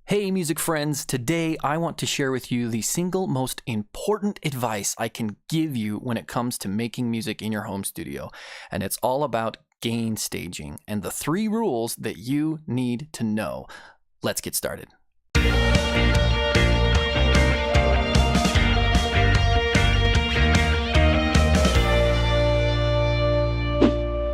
Hey music friends, today I want to share with you the single most important advice I can give you when it comes to making music in your home studio. And it's all about gain staging and the 3 rules that you need to know. Let's get started.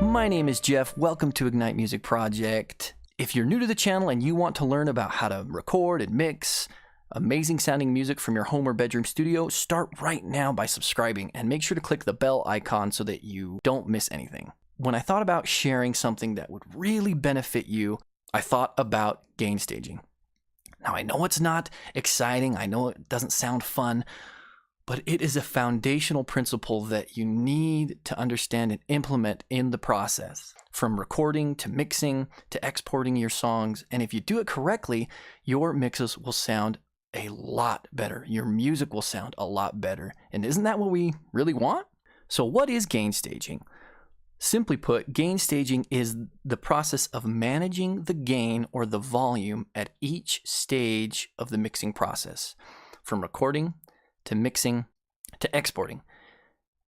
My name is Jeff. Welcome to Ignite Music Project. If you're new to the channel and you want to learn about how to record and mix amazing sounding music from your home or bedroom studio, start right now by subscribing and make sure to click the bell icon so that you don't miss anything. When I thought about sharing something that would really benefit you, I thought about gain staging. Now I know it's not exciting, I know it doesn't sound fun, but it is a foundational principle that you need to understand and implement in the process. From recording to mixing to exporting your songs. And if you do it correctly, your mixes will sound a lot better. Your music will sound a lot better. And isn't that what we really want? So what is gain staging? Simply put, gain staging is the process of managing the gain or the volume at each stage of the mixing process, from recording to mixing to exporting,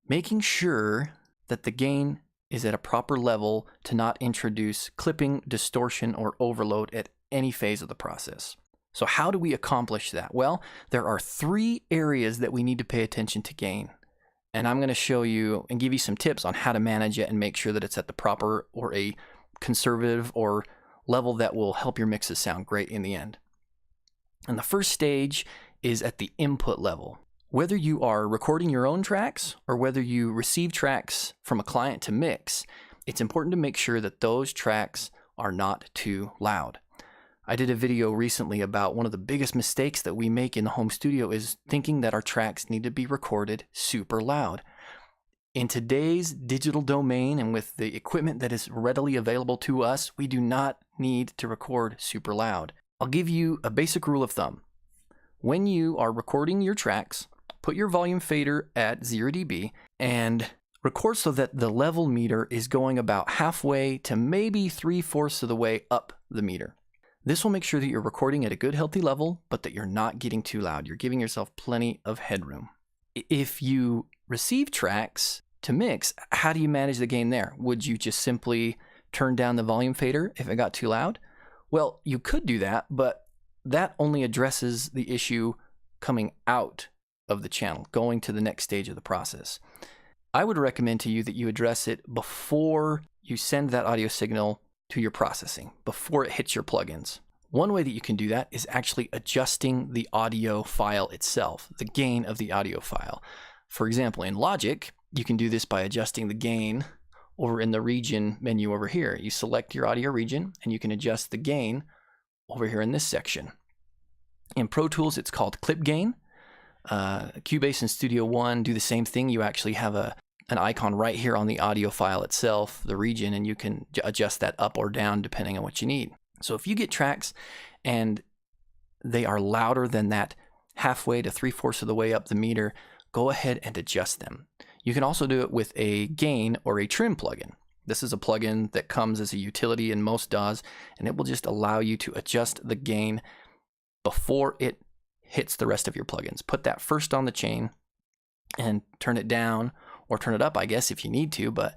making sure that the gain is at a proper level to not introduce clipping, distortion, or overload at any phase of the process. So how do we accomplish that? Well, there are 3 areas that we need to pay attention to gain. And I'm going to show you and give you some tips on how to manage it and make sure that it's at the proper or a conservative or level that will help your mixes sound great in the end. And the first stage is at the input level. Whether you are recording your own tracks or whether you receive tracks from a client to mix, it's important to make sure that those tracks are not too loud. I did a video recently about one of the biggest mistakes that we make in the home studio is thinking that our tracks need to be recorded super loud. In today's digital domain and with the equipment that is readily available to us, we do not need to record super loud. I'll give you a basic rule of thumb. When you are recording your tracks, put your volume fader at 0 dB and record so that the level meter is going about halfway to maybe 3/4 of the way up the meter. This will make sure that you're recording at a good healthy level, but that you're not getting too loud. You're giving yourself plenty of headroom. If you receive tracks to mix, how do you manage the gain there? Would you just simply turn down the volume fader if it got too loud? Well, you could do that, but that only addresses the issue coming out of the channel, going to the next stage of the process. I would recommend to you that you address it before you send that audio signal to your processing, before it hits your plugins. One way that you can do that is actually adjusting the audio file itself, the gain of the audio file. For example, in Logic, you can do this by adjusting the gain over in the region menu over here. You select your audio region and you can adjust the gain over here in this section. In Pro Tools, it's called clip gain. Cubase and Studio One do the same thing. You actually have an icon right here on the audio file itself, the region, and you can adjust that up or down depending on what you need. So if you get tracks and they are louder than that halfway to 3/4 of the way up the meter, go ahead and adjust them. You can also do it with a gain or a trim plugin. This is a plugin that comes as a utility in most DAWs, and it will just allow you to adjust the gain before it hits the rest of your plugins. Put that first on the chain and turn it down or turn it up, I guess, if you need to, but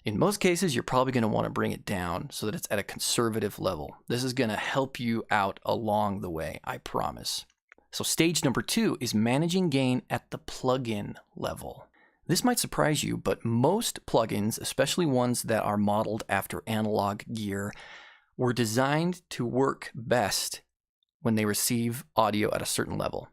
in most cases, you're probably going to want to bring it down so that it's at a conservative level. This is going to help you out along the way, I promise. So stage number 2 is managing gain at the plugin level. This might surprise you, but most plugins, especially ones that are modeled after analog gear, were designed to work best when they receive audio at a certain level.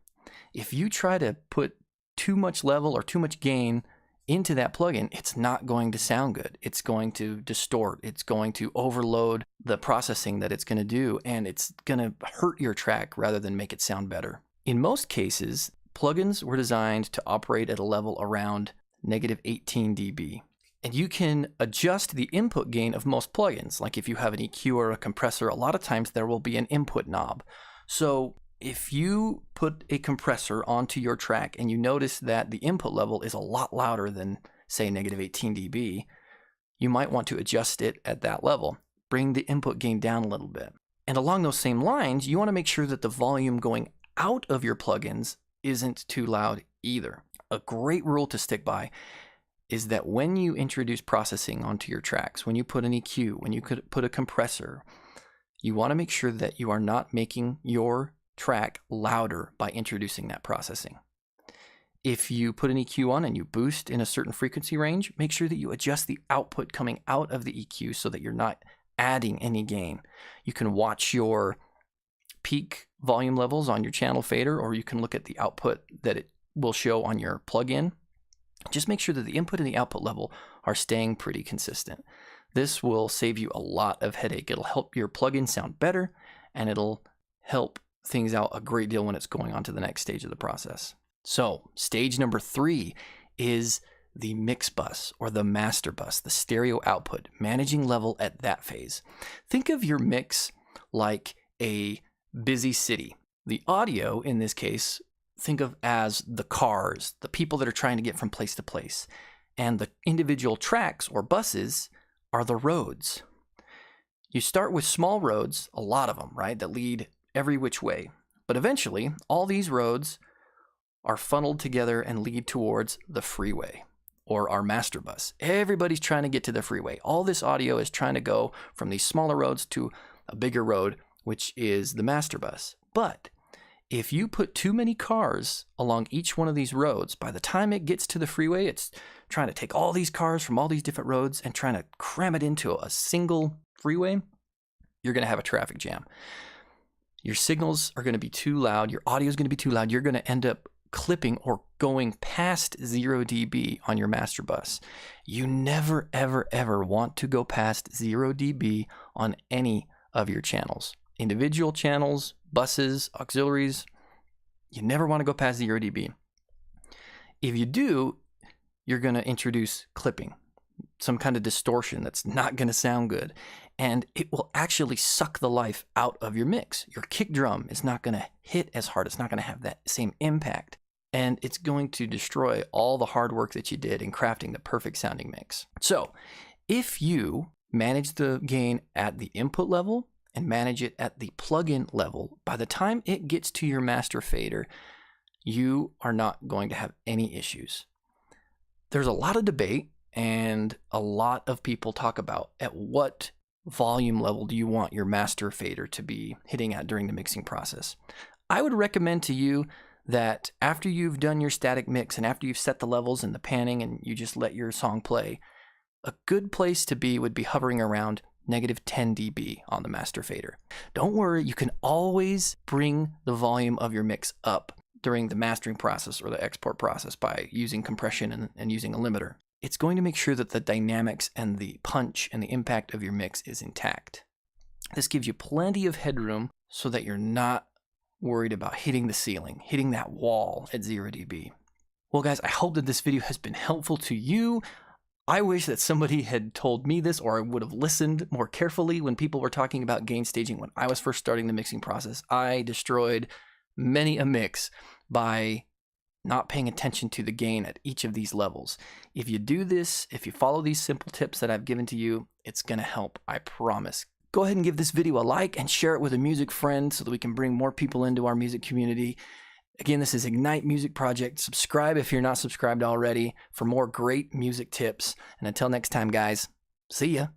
If you try to put too much level or too much gain into that plugin, it's not going to sound good. It's going to distort. It's going to overload the processing that it's going to do, and it's going to hurt your track rather than make it sound better. In most cases, plugins were designed to operate at a level around -18 dB. And you can adjust the input gain of most plugins. Like if you have an EQ or a compressor, a lot of times there will be an input knob. So if you put a compressor onto your track and you notice that the input level is a lot louder than, say, -18 dB, you might want to adjust it at that level. Bring the input gain down a little bit. And along those same lines, you want to make sure that the volume going out of your plugins isn't too loud either. A great rule to stick by is that when you introduce processing onto your tracks, when you put an EQ, when you could put a compressor, you want to make sure that you are not making your track louder by introducing that processing. If you put an EQ on and you boost in a certain frequency range, make sure that you adjust the output coming out of the EQ so that you're not adding any gain. You can watch your peak volume levels on your channel fader, or you can look at the output that it will show on your plugin. Just make sure that the input and the output level are staying pretty consistent. This will save you a lot of headache. It'll help your plugin sound better, and it'll help things out a great deal when it's going on to the next stage of the process. So stage number 3 is the mix bus or the master bus, the stereo output, managing level at that phase. Think of your mix like a busy city. The audio in this case, think of as the cars, the people that are trying to get from place to place. And the individual tracks or buses are the roads. You start with small roads, a lot of them, right, that lead every which way. But eventually, all these roads are funneled together and lead towards the freeway or our master bus. Everybody's trying to get to the freeway. All this audio is trying to go from these smaller roads to a bigger road, which is the master bus. But if you put too many cars along each one of these roads, by the time it gets to the freeway, it's trying to take all these cars from all these different roads and trying to cram it into a single freeway, you're going to have a traffic jam. Your signals are going to be too loud. Your audio is going to be too loud. You're going to end up clipping or going past 0 dB on your master bus. You never, ever, ever want to go past 0 dB on any of your channels. Individual channels, buses, auxiliaries, you never want to go past 0 dB. If you do, you're going to introduce clipping, some kind of distortion that's not going to sound good, and it will actually suck the life out of your mix. Your kick drum is not going to hit as hard. It's not going to have that same impact, and it's going to destroy all the hard work that you did in crafting the perfect sounding mix. So if you manage the gain at the input level and manage it at the plugin level, by the time it gets to your master fader, you are not going to have any issues. There's a lot of debate and a lot of people talk about at what volume level do you want your master fader to be hitting at during the mixing process. I would recommend to you that after you've done your static mix and after you've set the levels and the panning and you just let your song play, a good place to be would be hovering around -10 dB on the master fader. Don't worry, you can always bring the volume of your mix up during the mastering process or the export process by using compression and using a limiter. It's going to make sure that the dynamics and the punch and the impact of your mix is intact. This gives you plenty of headroom so that you're not worried about hitting the ceiling, hitting that wall at 0 dB. Well guys, I hope that this video has been helpful to you. I wish that somebody had told me this, or I would have listened more carefully when people were talking about gain staging when I was first starting the mixing process. I destroyed many a mix by not paying attention to the gain at each of these levels. If you do this, if you follow these simple tips that I've given to you, it's going to help, I promise. Go ahead and give this video a like and share it with a music friend so that we can bring more people into our music community. Again, this is Ignite Music Project. Subscribe if you're not subscribed already for more great music tips. And until next time, guys, see ya.